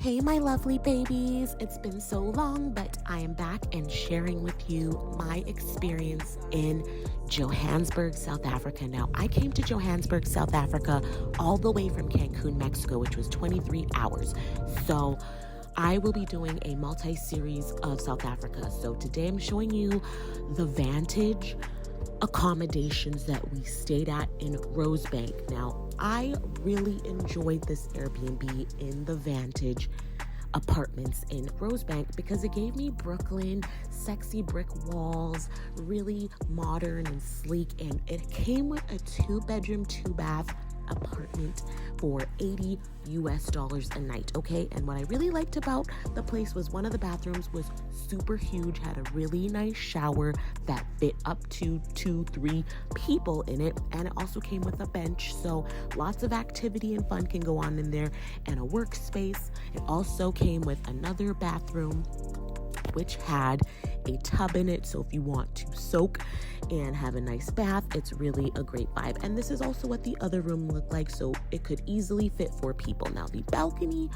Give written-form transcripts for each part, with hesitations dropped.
Hey, my lovely babies. It's been so long, but I am back and sharing with you my experience in Johannesburg, South Africa. Now, I came to Johannesburg, South Africa, all the way from Cancun, Mexico, which was 23 hours. So, I will be doing a multi-series of South Africa. So, today I'm showing you the Vantage accommodations that we stayed at in Rosebank. Now, I really enjoyed this Airbnb in the Vantage apartments in Rosebank because it gave me Brooklyn, sexy brick walls, really modern and sleek, and it came with a 2-bedroom, 2-bath apartment for $80 a night. Okay, and what I really liked about the place was one of the bathrooms was super huge, had a really nice shower that fit up to 2-3 people in it, and it also came with a bench, so lots of activity and fun can go on in there, and a workspace. It also came with another bathroom which had a tub in it, so if you want to soak and have a nice bath, it's really a great vibe. And this is also what the other room looked like, so it could easily fit 4 people. Now, the balcony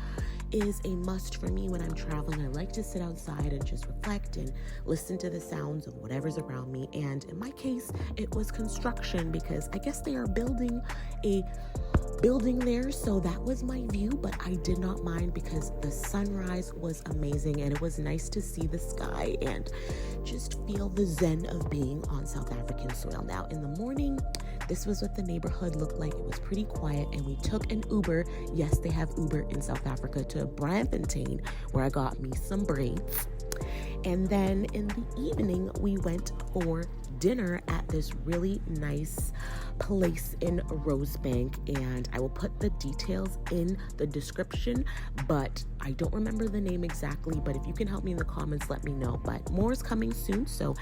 is a must for me when I'm traveling. I like to sit outside and just reflect and listen to the sounds of whatever's around me. And in my case, it was construction because I guess they are building a building there, so that was my view, but I did not mind because the sunrise was amazing and it was nice to see the sky and just feel the zen of being on South African soil. Now, in the morning, this was what the neighborhood looked like. It was pretty quiet, and we took an Uber. Yes, they have Uber in South Africa, to Braamfontein, where I got me some braids. And then in the evening, we went for dinner at this really nice place in Rosebank, and I will put the details in the description, but I don't remember the name exactly. But if you can help me in the comments, let me know. But more is coming soon, so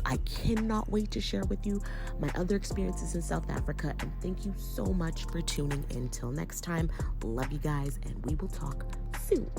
I cannot wait to share with you my other experiences in South Africa, and thank you so much for tuning in. Till next time, love you guys, and we will talk soon.